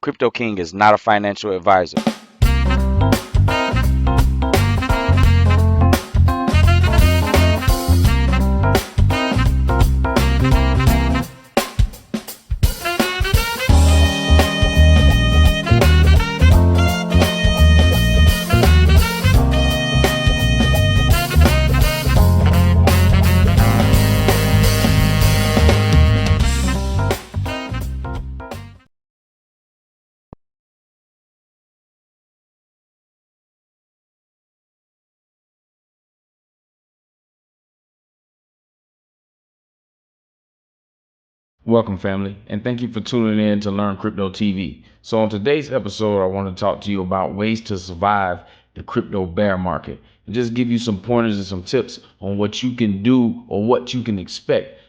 Crypto King is not a financial advisor. Welcome, family, and thank you for tuning in to Learn Crypto TV. So on today's episode, I want to talk to you about ways to survive the crypto bear market and just give you some pointers and some tips on what you can do or what you can expect.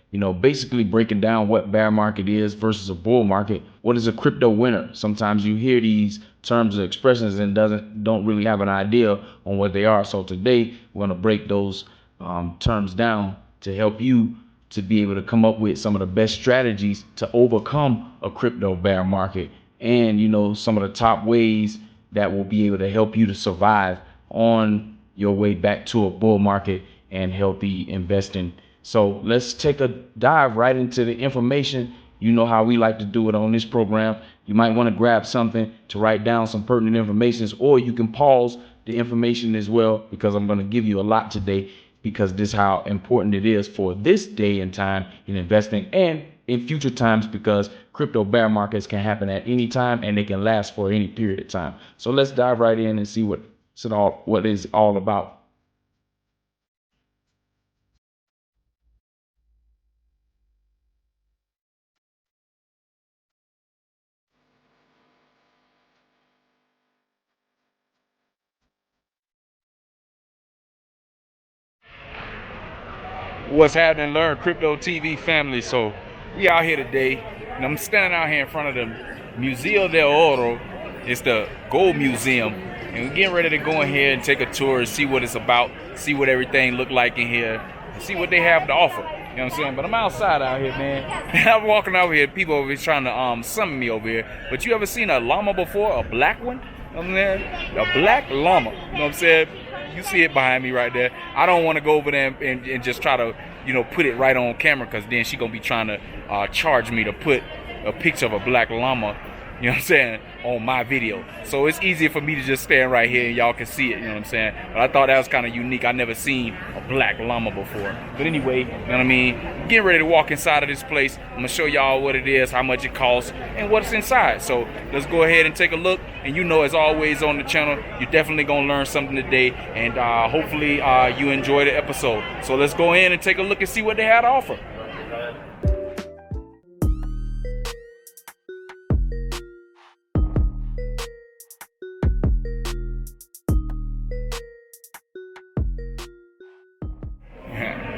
Basically breaking down what bear market is versus a bull market. What is a crypto winner? Sometimes you hear these terms and expressions and don't really have an idea on what they are. So today we're going to break those terms down to help you to be able to come up with some of the best strategies to overcome a crypto bear market, and some of the top ways that will be able to help you to survive on your way back to a bull market and healthy investing. So let's take a dive right into the information. You know how we like to do it on this program. You might want to grab something to write down some pertinent information, or you can pause the information as well, because I'm going to give you a lot today, because this is how important it is for this day and time in investing and in future times, because crypto bear markets can happen at any time and they can last for any period of time. So let's dive right in and see what it's all about. What's happening, Learn Crypto TV family? So we out here today, and I'm standing out here in front of the Museo del Oro. It's the gold museum, and we're getting ready to go in here and take a tour and see what it's about, see what everything look like in here, and see what they have to offer. You know what I'm saying? But I'm outside out here, man. And I'm walking over here. People over here trying to summon me over here. But you ever seen a llama before? A black one? You know what I'm saying? A black llama. You know what I'm saying? You see it behind me right there. I don't want to go over there and just try to, put it right on camera, because then she going to be trying to charge me to put a picture of a black llama, you know what I'm saying, on my video. So it's easier for me to just stand right here and y'all can see it, you know what I'm saying. But I thought that was kind of unique. I never seen a black llama before. But anyway, you know what I mean? Getting ready to walk inside of this place. I'm going to show y'all what it is, how much it costs, and what's inside. So let's go ahead and take a look. And as always on the channel, you're definitely going to learn something today. And hopefully you enjoy the episode. So let's go in and take a look and see what they had to offer.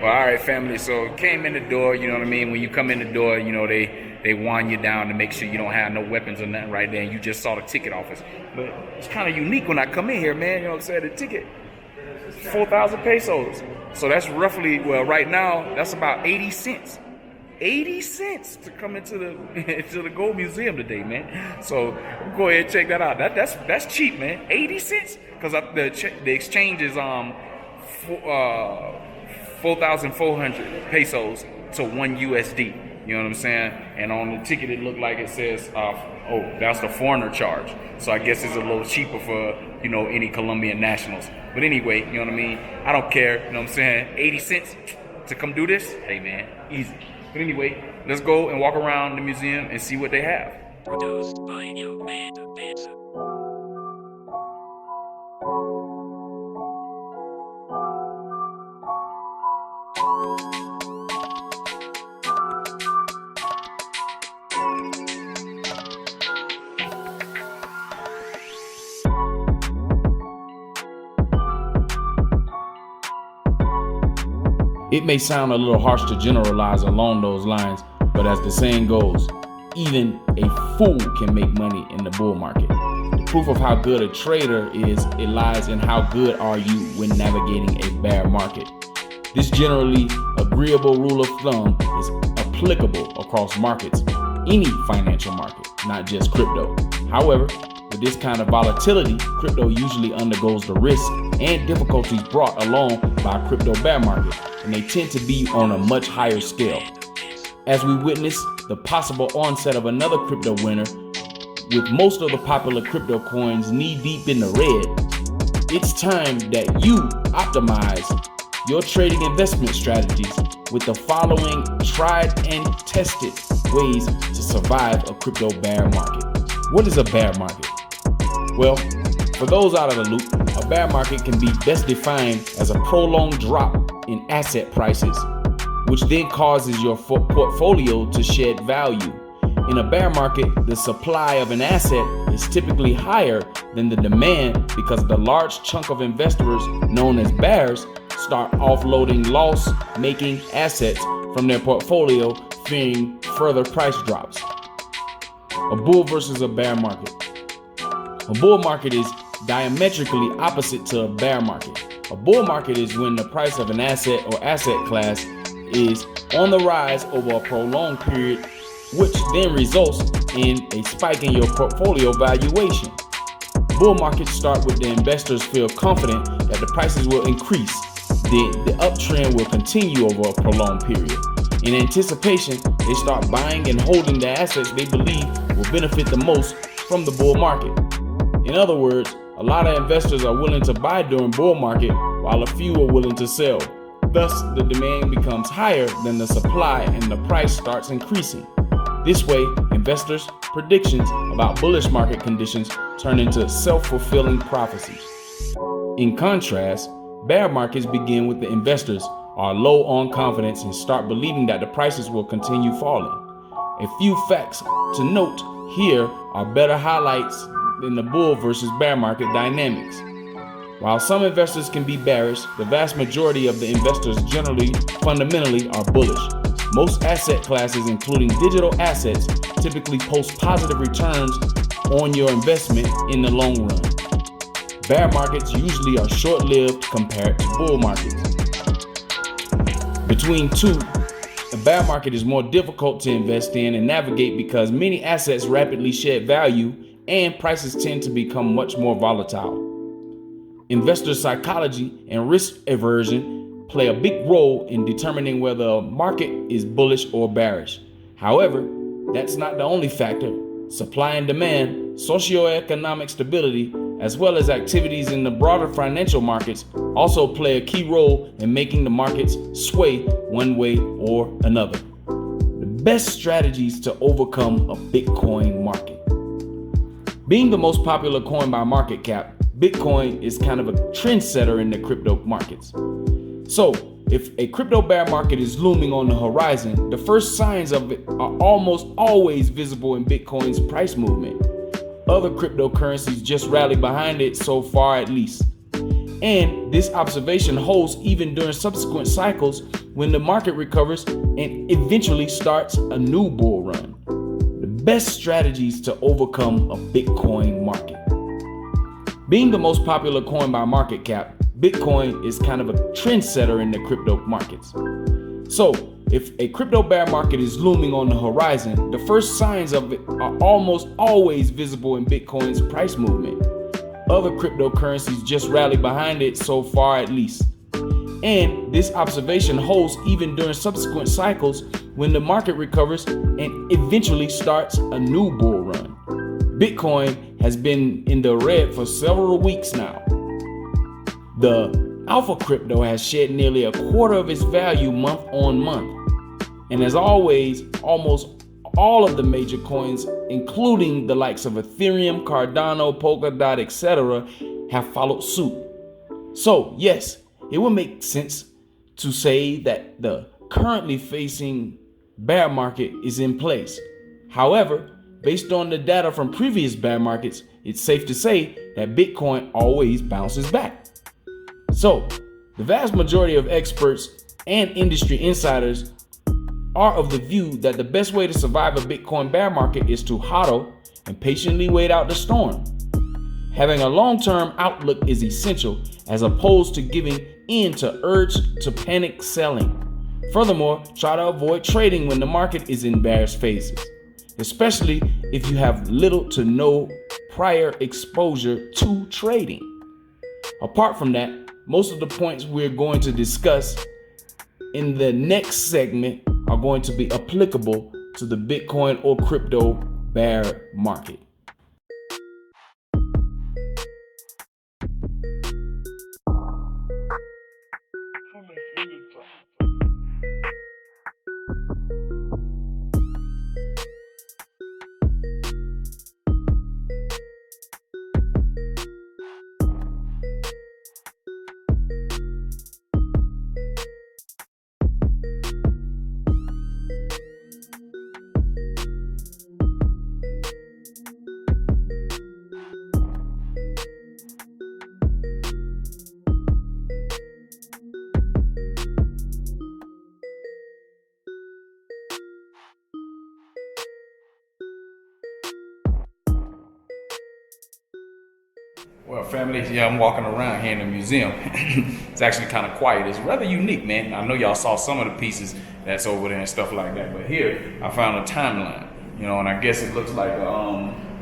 Well, all right, family. So came in the door, you know what I mean? When you come in the door, they wind you down to make sure you don't have no weapons or nothing right there. And you just saw the ticket office. But it's kind of unique when I come in here, man. You know what I'm saying? The ticket, 4,000 pesos. So that's roughly, right now, that's about 80 cents. 80 cents to come into the gold museum today, man. So go ahead and check that out. That's cheap, man. 80 cents, because the exchange is 4,400 pesos to 1 USD. You know what I'm saying? And on the ticket, it looked like it says, that's the foreigner charge. So I guess it's a little cheaper for, any Colombian nationals. But anyway, you know what I mean? I don't care. You know what I'm saying? 80 cents to come do this? Hey, man, easy. But anyway, let's go and walk around the museum and see what they have. Produced by your man, Benson. It may sound a little harsh to generalize along those lines, but as the saying goes, even a fool can make money in the bull market. The proof of how good a trader is, it lies in how good are you when navigating a bear market. This generally agreeable rule of thumb is applicable across markets, any financial market, not just crypto. However, with this kind of volatility, crypto usually undergoes the risk and difficulties brought along by a crypto bear market, and they tend to be on a much higher scale. As we witness the possible onset of another crypto winter, with most of the popular crypto coins knee-deep in the red, it's time that you optimize your trading investment strategies with the following tried and tested ways to survive a crypto bear market. What is a bear market? Well, for those out of the loop, a bear market can be best defined as a prolonged drop in asset prices, which then causes your portfolio to shed value. In a bear market, the supply of an asset is typically higher than the demand because the large chunk of investors known as bears start offloading loss-making assets from their portfolio, fearing further price drops. A bull versus a bear market. A bull market is diametrically opposite to a bear market. A bull market is when the price of an asset or asset class is on the rise over a prolonged period, which then results in a spike in your portfolio valuation. Bull markets start with the investors feel confident that the prices will increase. The uptrend will continue over a prolonged period. In anticipation, they start buying and holding the assets they believe will benefit the most from the bull market. In other words, a lot of investors are willing to buy during bull market while a few are willing to sell. Thus, the demand becomes higher than the supply and the price starts increasing. This way, investors' predictions about bullish market conditions turn into self-fulfilling prophecies. In contrast, bear markets begin with the investors are low on confidence and start believing that the prices will continue falling. A few facts to note here are better highlights in the bull versus bear market dynamics. While some investors can be bearish, the vast majority of the investors generally fundamentally are bullish. Most asset classes, including digital assets, typically post positive returns on your investment in the long run. Bear markets usually are short-lived compared to bull markets. Between two, the bear market is more difficult to invest in and navigate because many assets rapidly shed value and prices tend to become much more volatile. Investor psychology and risk aversion play a big role in determining whether a market is bullish or bearish. However, that's not the only factor. Supply and demand, socioeconomic stability, as well as activities in the broader financial markets also play a key role in making the markets sway one way or another. The best strategies to overcome a Bitcoin market. Being the most popular coin by market cap, Bitcoin is kind of a trendsetter in the crypto markets. So, if a crypto bear market is looming on the horizon, the first signs of it are almost always visible in Bitcoin's price movement. Other cryptocurrencies just rally behind it so far at least. And this observation holds even during subsequent cycles when the market recovers and eventually starts a new bull run. The best strategies to overcome a Bitcoin market. Being the most popular coin by market cap, Bitcoin is kind of a trendsetter in the crypto markets. So, if a crypto bear market is looming on the horizon, the first signs of it are almost always visible in Bitcoin's price movement. Other cryptocurrencies just rally behind it so far at least. And this observation holds even during subsequent cycles when the market recovers and eventually starts a new bull run. Bitcoin has been in the red for several weeks now. The alpha crypto has shed nearly a quarter of its value month on month. And as always, almost all of the major coins, including the likes of Ethereum, Cardano, Polkadot, etc., have followed suit. So yes, it would make sense to say that the currently facing bear market is in place. However, based on the data from previous bear markets, it's safe to say that Bitcoin always bounces back. So, the vast majority of experts and industry insiders are of the view that the best way to survive a Bitcoin bear market is to hodl and patiently wait out the storm. Having a long-term outlook is essential as opposed to giving in to urge to panic selling. Furthermore, try to avoid trading when the market is in bearish phases, especially if you have little to no prior exposure to trading. Apart from that, most of the points we're going to discuss in the next segment are going to be applicable to the Bitcoin or crypto bear market. Well, family, yeah, I'm walking around here in the museum. It's actually kind of quiet. It's rather unique, man. I know y'all saw some of the pieces that's over there and stuff like that, but here I found a timeline, and I guess it looks like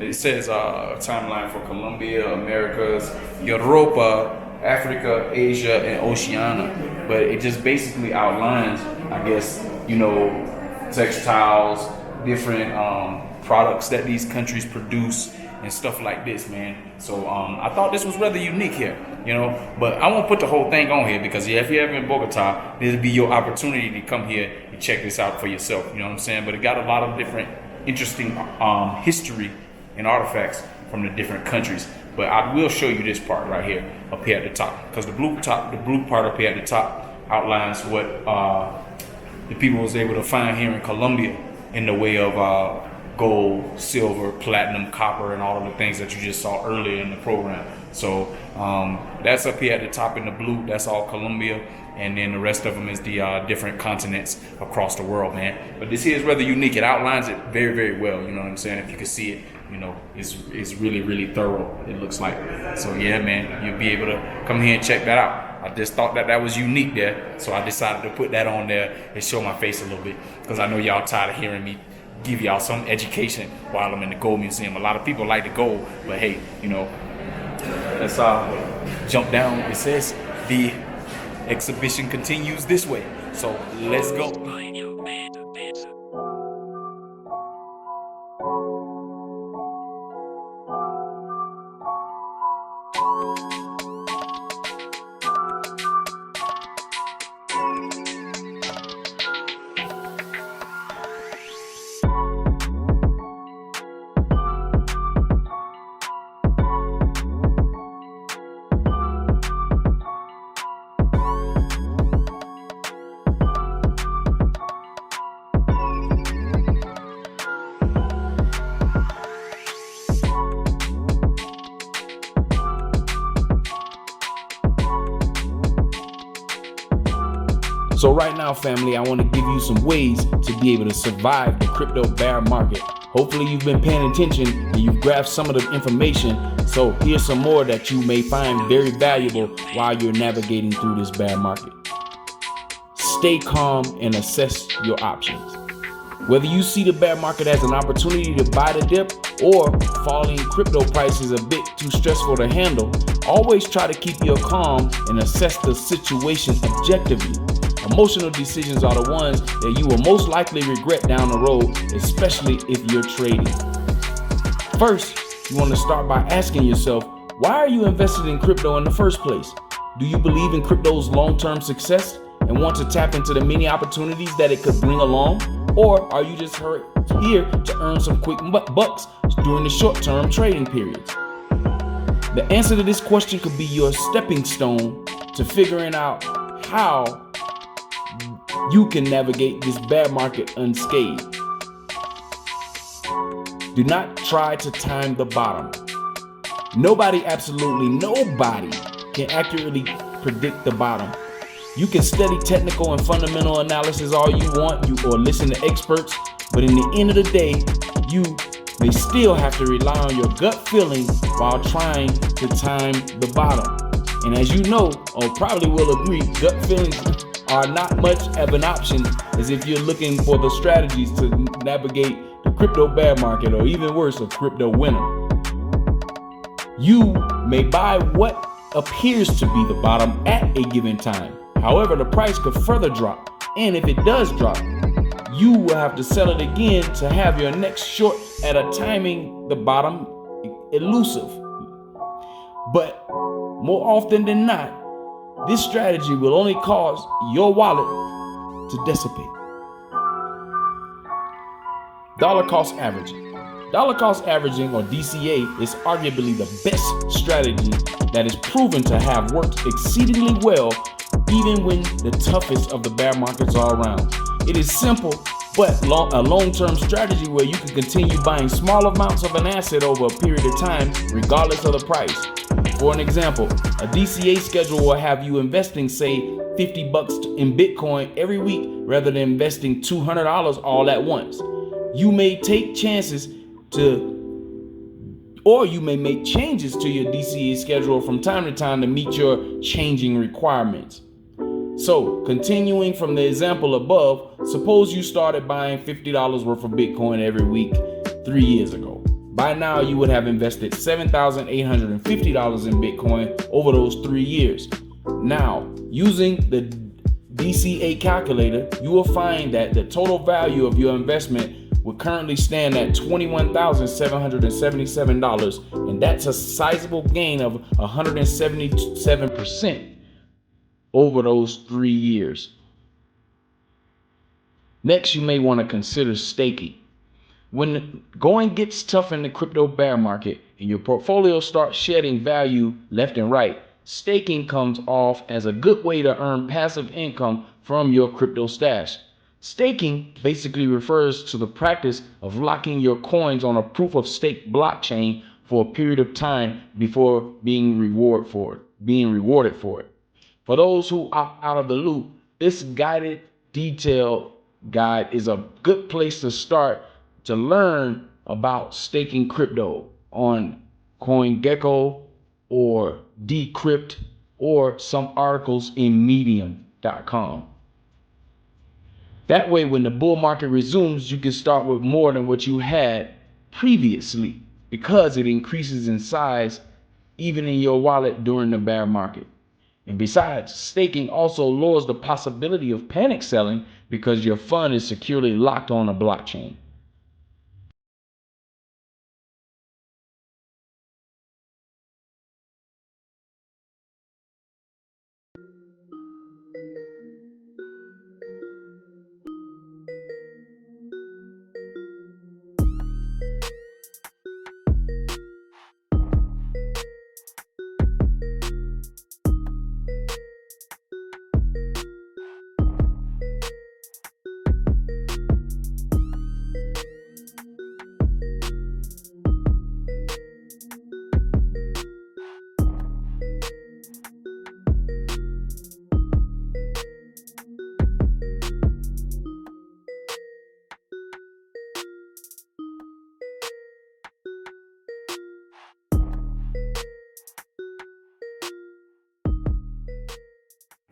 it says a timeline for Colombia, Americas, Europa, Africa, Asia, and Oceania. But it just basically outlines, I guess, textiles, different products that these countries produce and stuff like this, man. So I thought this was rather unique here, but I won't put the whole thing on here because if you're ever in Bogotá, this will be your opportunity to come here and check this out for yourself, you know what I'm saying? But it got a lot of different interesting history and artifacts from the different countries. But I will show you this part right here, up here at the top, because the blue part up here at the top outlines what the people was able to find here in Colombia in the way of gold, silver, platinum, copper, and all of the things that you just saw earlier in the program. So that's up here at the top in the blue. That's all Colombia, and then the rest of them is the different continents across the world, man. But this here is rather unique. It outlines it very, very well. You know what I'm saying? If you can see it, it's really, really thorough. It looks like. So yeah, man, you'll be able to come here and check that out. I just thought that was unique there, so I decided to put that on there and show my face a little bit, because I know y'all tired of hearing me give y'all some education while I'm in the gold museum. A lot of people like the gold, but hey, let's jump down. It says the exhibition continues this way, so let's go. So right now, family, I want to give you some ways to be able to survive the crypto bear market. Hopefully you've been paying attention and you've grasped some of the information. So here's some more that you may find very valuable while you're navigating through this bear market. Stay calm and assess your options. Whether you see the bear market as an opportunity to buy the dip or falling crypto prices a bit too stressful to handle, always try to keep your calm and assess the situation objectively. Emotional decisions are the ones that you will most likely regret down the road, especially if you're trading. First, you want to start by asking yourself, why are you invested in crypto in the first place? Do you believe in crypto's long-term success and want to tap into the many opportunities that it could bring along? Or are you just here to earn some quick bucks during the short-term trading periods? The answer to this question could be your stepping stone to figuring out how you can navigate this bear market unscathed. Do not try to time the bottom. Nobody, absolutely nobody, can accurately predict the bottom. You can study technical and fundamental analysis all you want, or listen to experts, but in the end of the day, you may still have to rely on your gut feeling while trying to time the bottom. And as you know, or probably will agree, gut feelings are not much of an option as if you're looking for the strategies to navigate the crypto bear market, or even worse, a crypto winter. You may buy what appears to be the bottom at a given time. However, the price could further drop, and if it does drop, you will have to sell it again to have your next short at a timing the bottom elusive. But more often than not, this strategy will only cause your wallet to dissipate. Dollar cost averaging. Dollar cost averaging, or DCA, is arguably the best strategy that is proven to have worked exceedingly well even when the toughest of the bear markets are around. It is simple, but a long-term strategy where you can continue buying small amounts of an asset over a period of time regardless of the price. For an example, a DCA schedule will have you investing, say, $50 in Bitcoin every week rather than investing $200 all at once. You may take chances or you may make changes to your DCA schedule from time to time to meet your changing requirements. So, continuing from the example above, suppose you started buying $50 worth of Bitcoin every week 3 years ago. By now, you would have invested $7,850 in Bitcoin over those 3 years. Now, using the DCA calculator, you will find that the total value of your investment would currently stand at $21,777, and that's a sizable gain of 177% over those 3 years. Next, you may want to consider staking. When going gets tough in the crypto bear market and your portfolio starts shedding value left and right, staking comes off as a good way to earn passive income from your crypto stash. Staking basically refers to the practice of locking your coins on a proof of stake blockchain for a period of time before being rewarded for it. For those who opt out of the loop, this guided detailed guide is a good place to start to learn about staking crypto on CoinGecko or Decrypt or some articles in medium.com. That way, when the bull market resumes, you can start with more than what you had previously because it increases in size even in your wallet during the bear market. And besides, staking also lowers the possibility of panic selling because your fund is securely locked on a blockchain.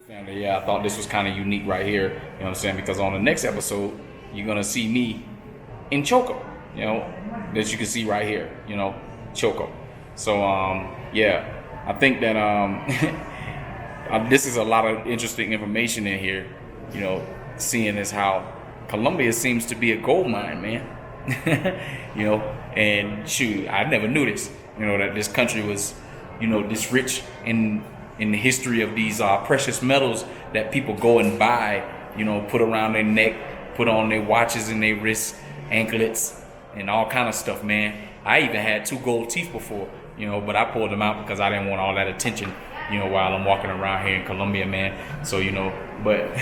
Family, yeah, I thought this was kind of unique right here, you know what I'm saying? Because on the next episode, you're going to see me in Choco, you know, that you can see right here, you know, Choco. So, yeah, I think that this is a lot of interesting information in here, you know, seeing as how Colombia seems to be a gold mine, man. You know, and shoot, I never knew this, you know, that this country was, you know, this rich in the history of these precious metals that people go and buy, you know, put around their neck, put on their watches and their wrists, anklets, and all kind of stuff, man. I even had 2 gold teeth before, you know, but I pulled them out because I didn't want all that attention, you know, while I'm walking around here in Colombia, man. So, you know, but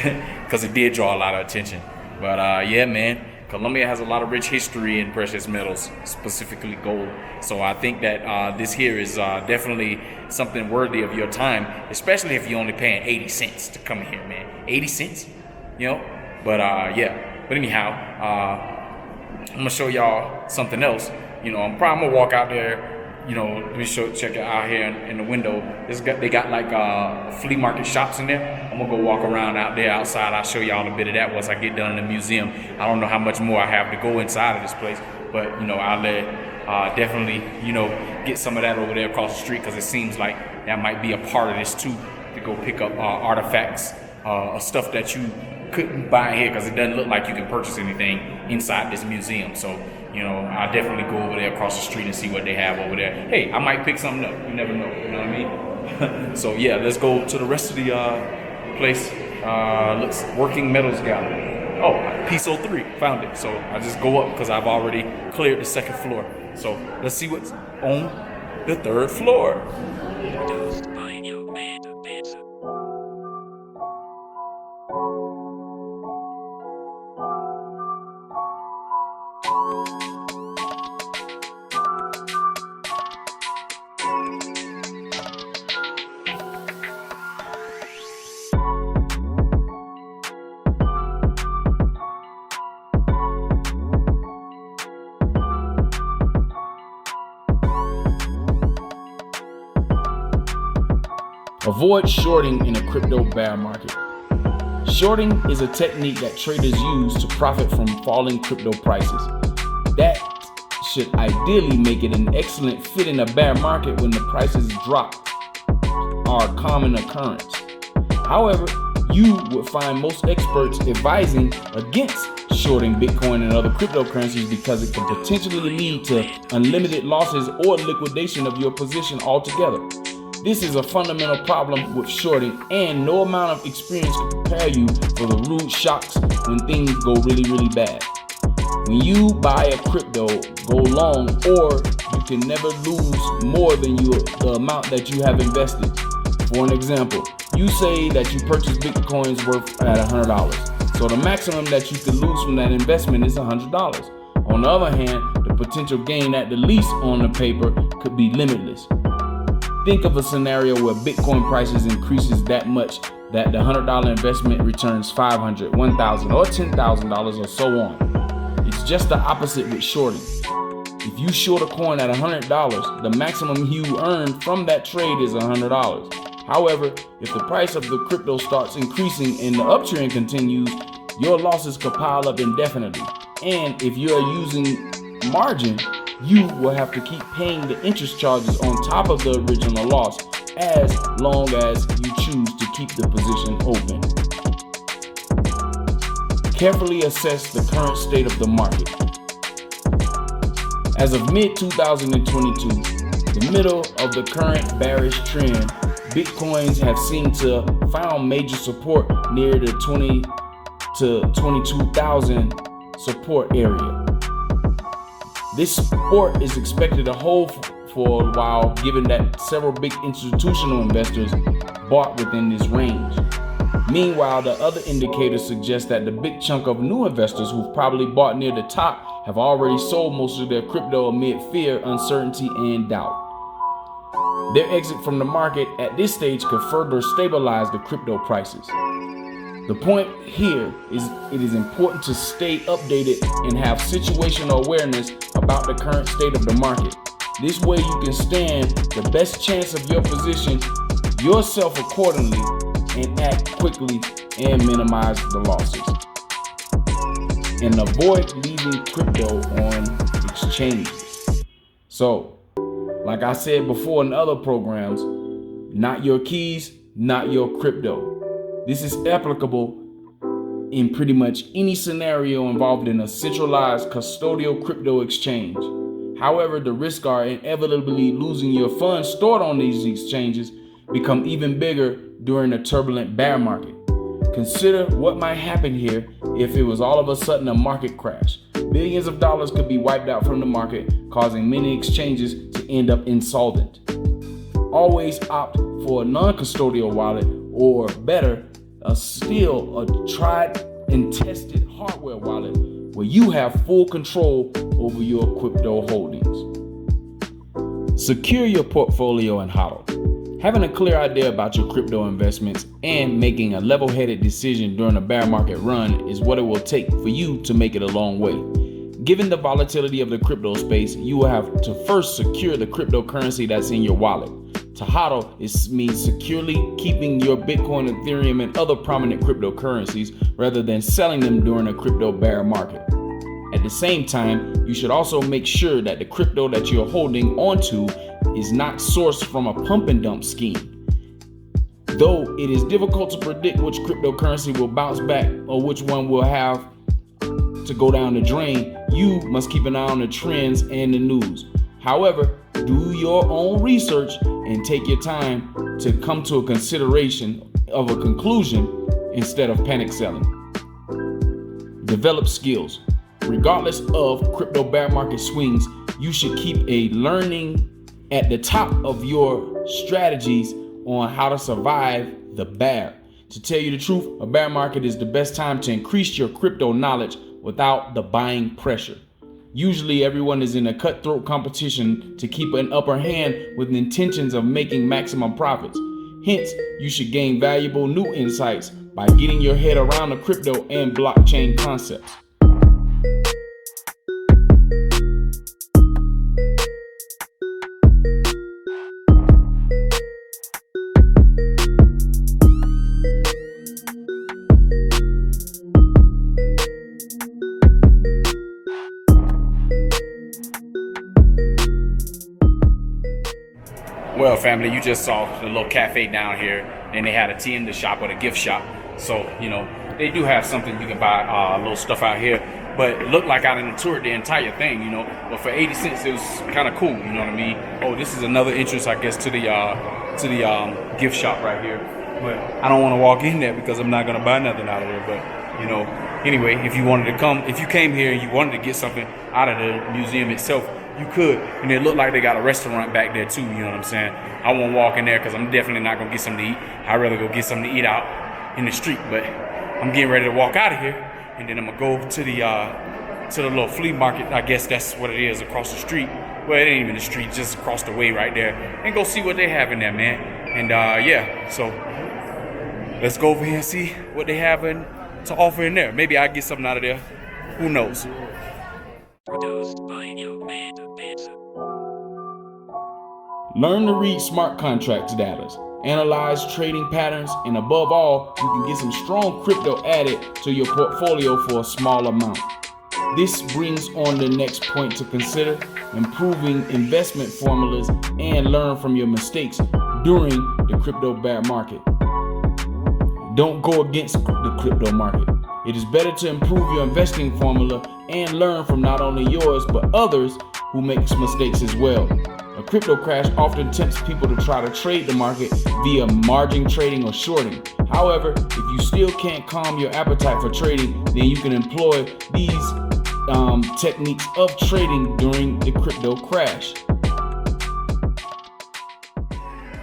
because it did draw a lot of attention. But yeah, man, Colombia has a lot of rich history in precious metals, specifically gold. So I think that this here is definitely something worthy of your time, especially if you're only paying 80 cents to come here, man. 80 cents, you know? But yeah, but anyhow, I'm gonna show y'all something else. You know, I'm probably gonna walk out there, you know, let me check it out here in the window. They got like flea market shops in there. I'm gonna go walk around out there outside. I'll show y'all a bit of that once I get done in the museum. I don't know how much more I have to go inside of this place, but I'll definitely get some of that over there across the street, because it seems like that might be a part of this too, to go pick up artifacts, stuff that you couldn't buy here, because it doesn't look like you can purchase anything inside this museum. So I'll definitely go over there across the street and see what they have over there. Hey, I might pick something up. You never know. You know what I mean? So yeah, let's go to the rest of the place. Looks Working Metals Gallery. Oh, piece 03, found it. So I just go up because I've already cleared the second floor. So let's see what's on the third floor. Avoid shorting in a crypto bear market. Shorting is a technique that traders use to profit from falling crypto prices. That should ideally make it an excellent fit in a bear market when the prices drop are a common occurrence. However, you would find most experts advising against shorting Bitcoin and other cryptocurrencies because it can potentially lead to unlimited losses or liquidation of your position altogether. This is a fundamental problem with shorting, and no amount of experience can prepare you for the rude shocks when things go really, really bad. When you buy a crypto, go long, or you can never lose more than the amount that you have invested. For an example, you say that you purchased Bitcoins worth at $100. So the maximum that you could lose from that investment is $100. On the other hand, the potential gain at the least on the paper could be limitless. Think of a scenario where Bitcoin prices increases that much that the $100 investment returns $500, $1,000, or $10,000 or so on. It's just the opposite with shorting. If you short a coin at $100, the maximum you earn from that trade is $100. However, if the price of the crypto starts increasing and the uptrend continues, your losses could pile up indefinitely. And if you're using margin, you will have to keep paying the interest charges on top of the original loss as long as you choose to keep the position open. Carefully assess the current state of the market. As of mid-2022, the middle of the current bearish trend, Bitcoins have seemed to found major support near the 20 to 22,000 support area. This support is expected to hold for a while, given that several big institutional investors bought within this range. Meanwhile, the other indicators suggest that the big chunk of new investors who've probably bought near the top have already sold most of their crypto amid fear, uncertainty, and doubt. Their exit from the market at this stage could further stabilize the crypto prices. The point here is it is important to stay updated and have situational awareness about the current state of the market. This way you can stand the best chance of your position yourself accordingly and act quickly and minimize the losses. And avoid leaving crypto on exchanges. So, like I said before in other programs, not your keys, not your crypto. This is applicable in pretty much any scenario involved in a centralized custodial crypto exchange. However, the risks are inevitably losing your funds stored on these exchanges become even bigger during a turbulent bear market. Consider what might happen here if it was all of a sudden a market crash. Billions of dollars could be wiped out from the market, causing many exchanges to end up insolvent. Always opt for a non-custodial wallet, or better, still a tried and tested hardware wallet where you have full control over your crypto holdings. Secure your portfolio and HODL. Having a clear idea about your crypto investments and making a level-headed decision during a bear market run is what it will take for you to make it a long way. Given the volatility of the crypto space, you will have to first secure the cryptocurrency that's in your wallet. To HODL means securely keeping your Bitcoin, Ethereum, and other prominent cryptocurrencies rather than selling them during a crypto bear market. At the same time, you should also make sure that the crypto that you're holding onto is not sourced from a pump and dump scheme. Though it is difficult to predict which cryptocurrency will bounce back or which one will have to go down the drain, you must keep an eye on the trends and the news. However, do your own research and take your time to come to a consideration of a conclusion instead of panic selling. Develop skills. Regardless of crypto bear market swings, you should keep a learning at the top of your strategies on how to survive the bear. To tell you the truth, a bear market is the best time to increase your crypto knowledge without the buying pressure. Usually everyone is in a cutthroat competition to keep an upper hand with the intentions of making maximum profits. Hence, you should gain valuable new insights by getting your head around the crypto and blockchain concepts. Well, family, you just saw the little cafe down here, and they had a tea in the shop or the gift shop. So, you know, they do have something you can buy, little stuff out here. But it looked like I didn't tour the entire thing, you know. But for 80 cents, it was kind of cool, you know what I mean? Oh, this is another entrance, I guess, to the gift shop right here. But I don't want to walk in there because I'm not gonna buy nothing out of there. But you know, anyway, if you came here and you wanted to get something out of the museum itself, you could. And it looked like they got a restaurant back there too, you know what I'm saying? I won't walk in there because I'm definitely not gonna get something to eat. I'd rather go get something to eat out in the street. But I'm getting ready to walk out of here, and then I'm gonna go to the little flea market. I guess that's what it is, across the street. Well, it ain't even the street, just across the way right there, and go see what they have in there, man. And yeah, so let's go over here and see what they have to offer in there. Maybe I'll get something out of there. Who knows? Produced by Bit. Learn to read smart contracts data, analyze trading patterns, and above all, you can get some strong crypto added to your portfolio for a small amount. This brings on the next point to consider: improving investment formulas and learn from your mistakes during the crypto bear market. Don't go against the crypto market. It is better to improve your investing formula and learn from not only yours but others who make mistakes as well. A crypto crash often tempts people to try to trade the market via margin trading or shorting. However, if you still can't calm your appetite for trading, then you can employ these techniques of trading during the crypto crash.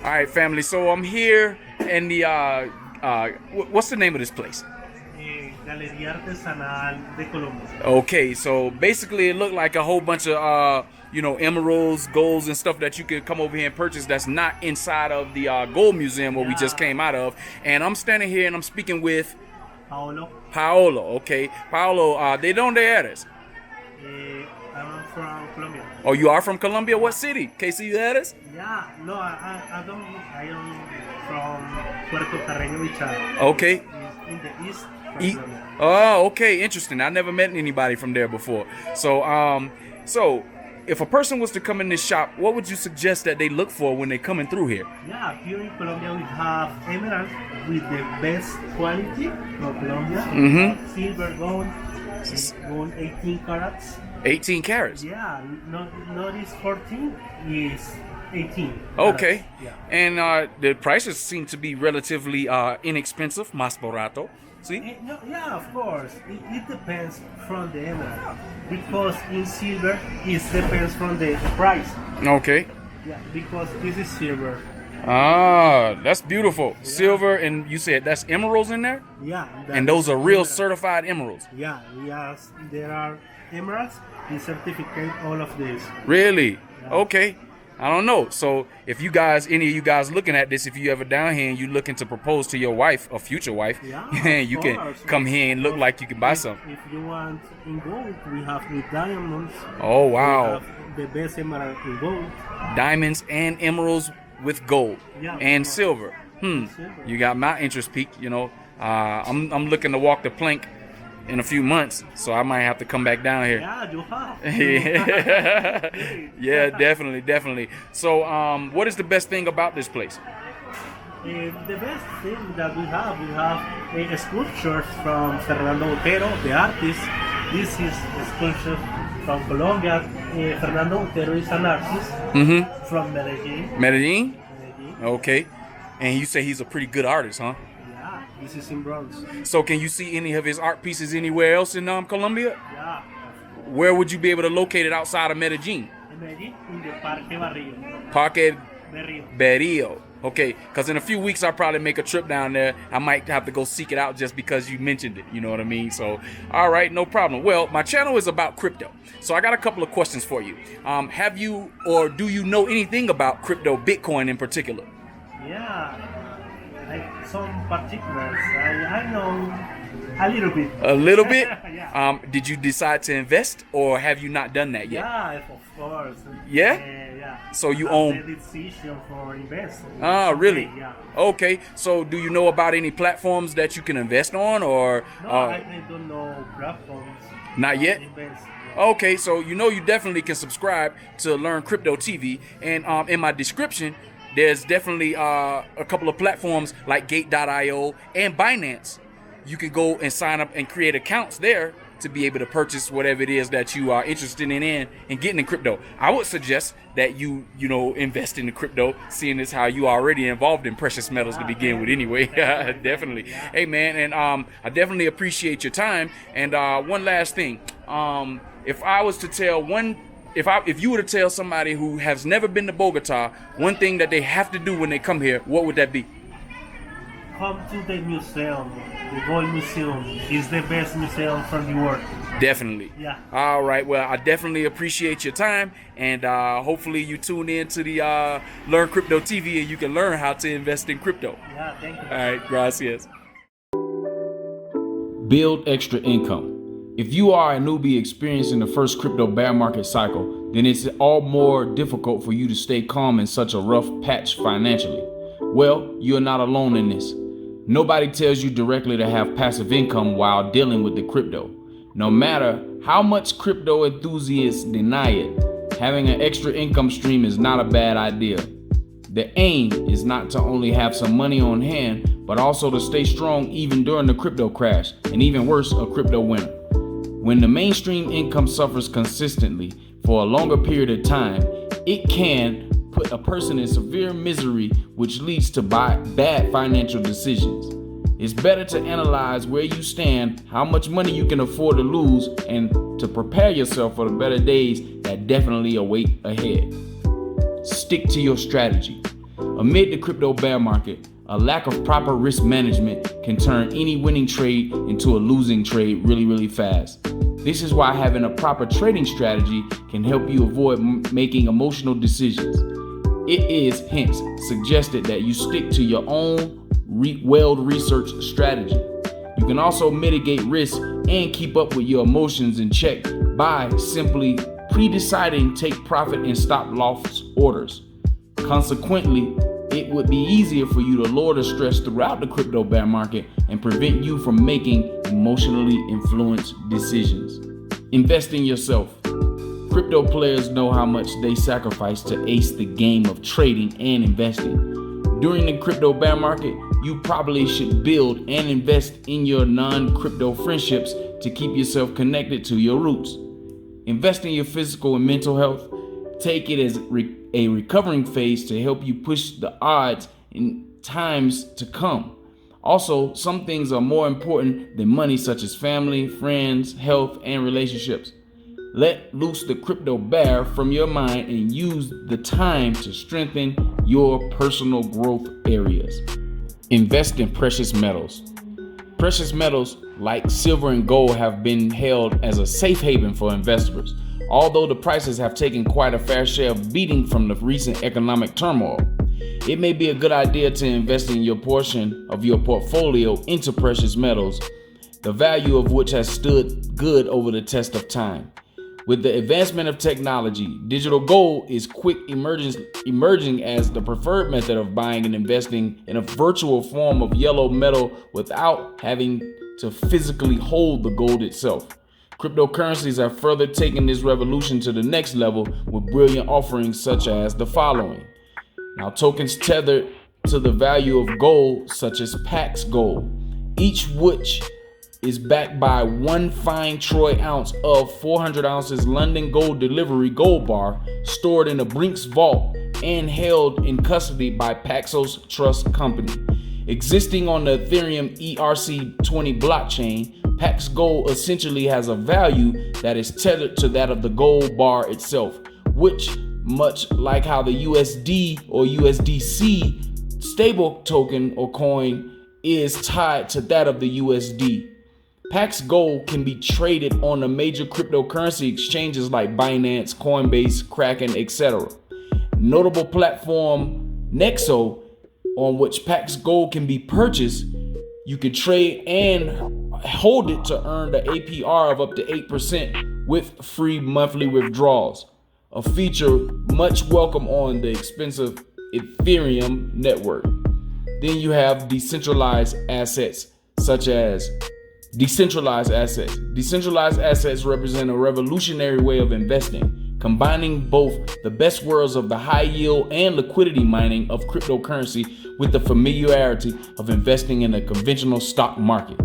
All right, family. So I'm here in the what's the name of this place? Galería Artesanal de Colombia. Okay, so basically it looked like a whole bunch of emeralds, golds, and stuff that you could come over here and purchase that's not inside of the gold museum where we just came out of. And I'm standing here and I'm speaking with Paolo. Okay, Paolo, ¿de dónde eres? I'm from Colombia. Oh, you are from Colombia? What city? ¿Qué ciudades? Yeah, no, I don't. I am from Puerto Carreño, Bichada. Okay. It's in the east. Oh, okay, interesting. I never met anybody from there before. So if a person was to come in this shop, what would you suggest that they look for when they're coming through here? Yeah, here in Colombia we have emeralds with the best quality from Colombia. Mm-hmm. Silver, gold 18 carats. 18 carats? Yeah, not is 14, is 18. Okay. Yeah. And the prices seem to be relatively inexpensive, más barato. See? Yeah, of course. It depends from the emerald. Because in silver, it depends from the price. Okay. Yeah, because this is silver. Ah, that's beautiful. Yeah. Silver, and you said that's emeralds in there? Yeah. And those are real certified emeralds? Yeah, yes. There are emeralds. We certificate all of this. Really? Yeah. Okay. I don't know. So if any of you guys looking at this, if you ever down here and you looking to propose to your wife or future wife, you can come here and look like you can buy something. If you want in gold, we have with diamonds. Oh, wow. We have the best emerald in gold. Diamonds and emeralds with gold and silver. Silver. You got my interest peaked, I'm looking to walk the plank in a few months, so I might have to come back down here. Yeah, you have. Yeah, definitely. So, what is the best thing about this place? The best thing that we have sculptures from Fernando Otero, the artist. This is a sculpture from Colombia. Fernando Otero is an artist from Medellin. Medellin? Okay. And you say he's a pretty good artist, huh? Yeah, this is in bronze. So can you see any of his art pieces anywhere else in Colombia? Yeah. Where would you be able to locate it outside of Medellin? In Medellin, in the Parque Barrio. Parque Berrio. Berrio. Okay, because in a few weeks I'll probably make a trip down there. I might have to go seek it out just because you mentioned it. You know what I mean? So, all right, no problem. Well, my channel is about crypto. So I got a couple of questions for you. Have you or do you know anything about crypto, Bitcoin in particular? Yeah, some particulars. I know a little bit. A little bit? Yeah. Did you decide to invest or have you not done that yet? Yeah, of course. Yeah? Yeah. So you I own... made the decision for investing. Ah, really? Yeah. Okay, so do you know about any platforms that you can invest on or... No, I don't know platforms. Not yet? Invest. Okay, so you definitely can subscribe to Learn Crypto TV, and in my description, there's definitely a couple of platforms like Gate.io and Binance. You can go and sign up and create accounts there to be able to purchase whatever it is that you are interested in and getting in crypto. I would suggest that you invest in the crypto, seeing as how you are already involved in precious metals to begin with anyway. Definitely. Hey man, and I definitely appreciate your time. And one last thing, if I was to tell if you were to tell somebody who has never been to Bogotá one thing that they have to do when they come here, what would that be? Come to the museum. The Gold Museum is the best museum from the world. Definitely. Yeah. All right. Well, I definitely appreciate your time, and hopefully you tune in to the Learn Crypto TV and you can learn how to invest in crypto. Yeah, thank you. All right. Gracias. Build extra income. If you are a newbie experiencing the first crypto bear market cycle, then it's all more difficult for you to stay calm in such a rough patch financially. Well, you're not alone in this. Nobody tells you directly to have passive income while dealing with the crypto. No matter how much crypto enthusiasts deny it, having an extra income stream is not a bad idea. The aim is not to only have some money on hand, but also to stay strong even during the crypto crash, and even worse, a crypto winter. When the mainstream income suffers consistently for a longer period of time, it can put a person in severe misery, which leads to bad financial decisions. It's better to analyze where you stand, how much money you can afford to lose, and to prepare yourself for the better days that definitely await ahead. Stick to your strategy. Amid the crypto bear market, a lack of proper risk management can turn any winning trade into a losing trade really fast. This is why having a proper trading strategy can help you avoid making emotional decisions. It is hence suggested that you stick to your own well-researched strategy. You can also mitigate risk and keep up with your emotions in check by simply pre-deciding take profit and stop loss orders. Consequently, it would be easier for you to lower the stress throughout the crypto bear market and prevent you from making emotionally influenced decisions. Invest in yourself. Crypto players know how much they sacrifice to ace the game of trading and investing. During the crypto bear market, you probably should build and invest in your non-crypto friendships to keep yourself connected to your roots. Invest in your physical and mental health. Take it as a recovering phase to help you push the odds in times to come. Also, some things are more important than money, such as family, friends, health, and relationships. Let loose the crypto bear from your mind and use the time to strengthen your personal growth areas. Invest in precious metals. Precious metals like silver and gold have been held as a safe haven for investors, although the prices have taken quite a fair share of beating from the recent economic turmoil. It may be a good idea to invest in your portion of your portfolio into precious metals, the value of which has stood good over the test of time. With the advancement of technology, digital gold is quick emerging as the preferred method of buying and investing in a virtual form of yellow metal without having to physically hold the gold itself. Cryptocurrencies have further taken this revolution to the next level with brilliant offerings such as the following. Now, tokens tethered to the value of gold, such as Pax Gold, each which is backed by one fine troy ounce of 400 ounces London Gold Delivery gold bar stored in a Brinks vault and held in custody by Paxos Trust Company. Existing on the Ethereum ERC20 blockchain, Pax Gold essentially has a value that is tethered to that of the gold bar itself, which, much like how the USD or USDC stable token or coin is tied to that of the USD. Pax Gold can be traded on the major cryptocurrency exchanges like Binance, Coinbase, Kraken, etc. Notable platform Nexo, on which Pax Gold can be purchased. You can trade and hold it to earn the APR of up to 8% with free monthly withdrawals, a feature much welcome on the expensive Ethereum network. Then you have decentralized assets such as decentralized assets. Decentralized assets represent a revolutionary way of investing, combining both the best worlds of the high yield and liquidity mining of cryptocurrency with the familiarity of investing in a conventional stock market.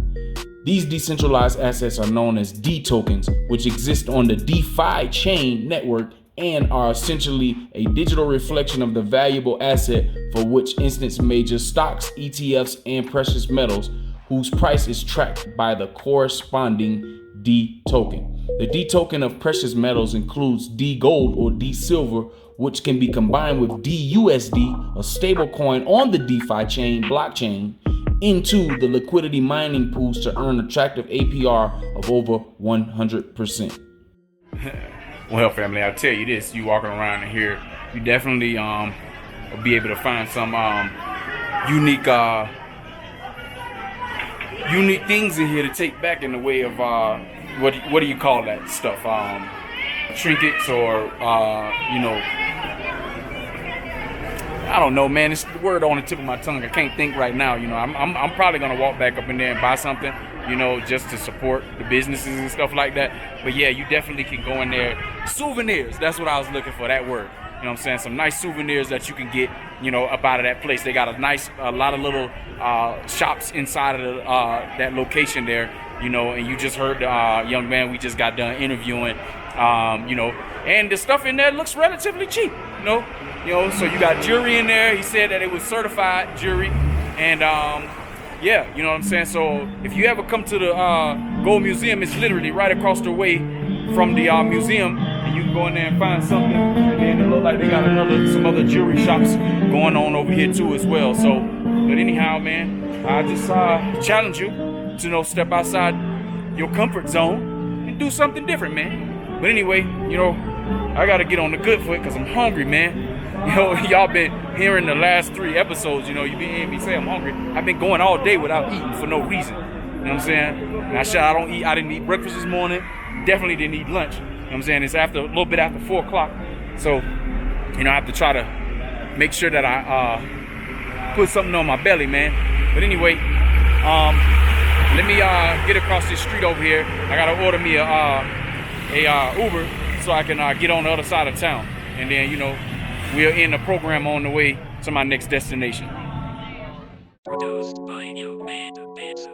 These decentralized assets are known as D tokens, which exist on the DeFi chain network and are essentially a digital reflection of the valuable asset, for which instance major stocks, ETFs, and precious metals, whose price is tracked by the corresponding D token. The D token of precious metals includes D gold or D silver, which can be combined with DUSD, a stable coin on the DeFi chain blockchain, into the liquidity mining pools to earn attractive APR of over 100%. Well, family, I'll tell you this: you walking around in here, you definitely will be able to find some unique things in here to take back in the way of what do you call that stuff? Trinkets or I don't know, man. It's the word on the tip of my tongue. I can't think right now. I'm probably gonna walk back up in there and buy something, just to support the businesses and stuff like that. But yeah, you definitely can go in there. Souvenirs. That's what I was looking for. That word. You know what I'm saying? Some nice souvenirs that you can get, up out of that place. They got a lot of little shops inside of that location there, and you just heard the young man we just got done interviewing, and the stuff in there looks relatively cheap, so you got jewelry in there. He said that it was certified jewelry, and yeah, you know what I'm saying? So if you ever come to the Gold Museum, it's literally right across the way from the museum, and you can go in there and find something. And then it looks like they got some other jewelry shops going on over here too as well. So, but anyhow, man, I just challenge you to step outside your comfort zone and do something different, man. But anyway, I gotta get on the good foot because I'm hungry, man. Y'all been hearing the last 3 episodes, you been hearing me say I'm hungry. I've been going all day without eating for no reason. You know what I'm saying? And I didn't eat breakfast this morning. Definitely didn't eat lunch. You know what I'm saying? It's a little bit after 4 o'clock. So, I have to try to make sure that I put something on my belly, man. But anyway, let me get across this street over here. I gotta order me a Uber so I can get on the other side of town. And then, we'll end the program on the way to my next destination. Produced by your man, Benson.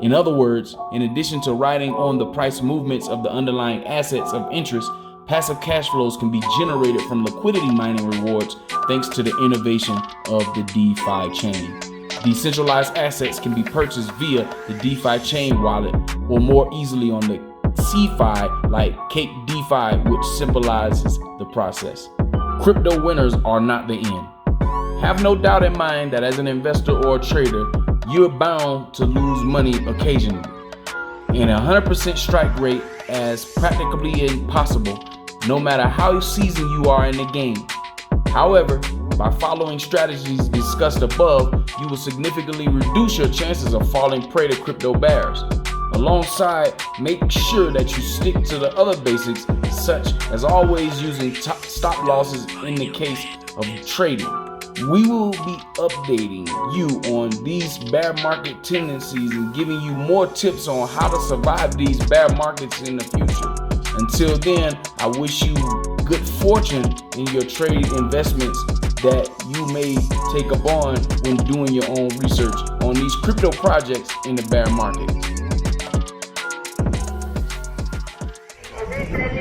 In other words, in addition to riding on the price movements of the underlying assets of interest, passive cash flows can be generated from liquidity mining rewards thanks to the innovation of the DeFi chain. Decentralized assets can be purchased via the DeFi chain wallet or more easily on the CeFi like Cake DeFi, which symbolizes the process. Crypto winners are not the end. Have no doubt in mind that as an investor or a trader, you're bound to lose money occasionally. And a 100% strike rate as practically impossible, no matter how seasoned you are in the game. However, by following strategies discussed above, you will significantly reduce your chances of falling prey to crypto bears. Alongside, make sure that you stick to the other basics, such as always using stop losses in the case of trading. We will be updating you on these bear market tendencies and giving you more tips on how to survive these bear markets in the future. Until then, I wish you good fortune in your trade investments that you may take up on when doing your own research on these crypto projects in the bear market.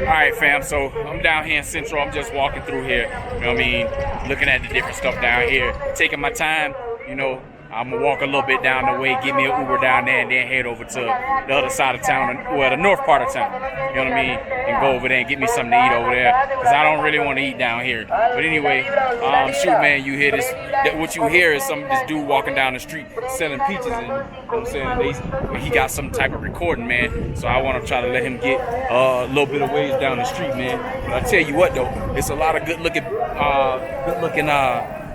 All right, fam, so I'm down here in Central. I'm just walking through here, you know what I mean, looking at the different stuff down here, taking my time, you know. I'm gonna walk a little bit down the way, get me an Uber down there, and then head over to the other side of town, well, the north part of town, you know what I mean, and go over there and get me something to eat over there, because I don't really want to eat down here. But anyway, shoot, man, you hear this, what you hear is this dude walking down the street selling peaches, and you know what I'm saying, he got some type of recording, man, so I want to try to let him get a little bit of ways down the street, man. But I tell you what, though, it's a lot of good-looking, you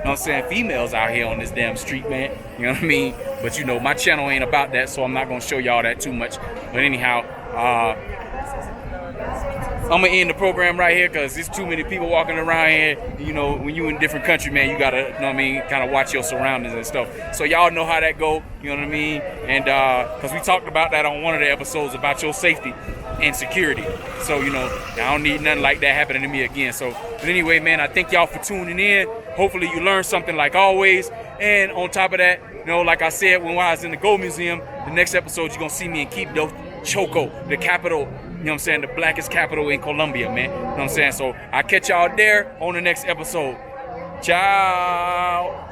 know what I'm saying, females out here on this damn street, man. You know what I mean? But you know, my channel ain't about that, so I'm not gonna show y'all that too much. But anyhow, I'm gonna end the program right here because there's too many people walking around here. You know, when you in a different country, man, you gotta, you know what I mean, kind of watch your surroundings and stuff. So y'all know how that go, you know what I mean? And because we talked about that on one of the episodes about your safety and security. So, you know, I don't need nothing like that happening to me again. So, but anyway, man, I thank y'all for tuning in. Hopefully you learned something like always. And on top of that, you know, like I said, when I was in the Gold Museum, the next episode, you're going to see me in Quito, Choco, the capital, you know what I'm saying, the blackest capital in Colombia, man. You know what I'm saying? So I'll catch y'all there on the next episode. Ciao.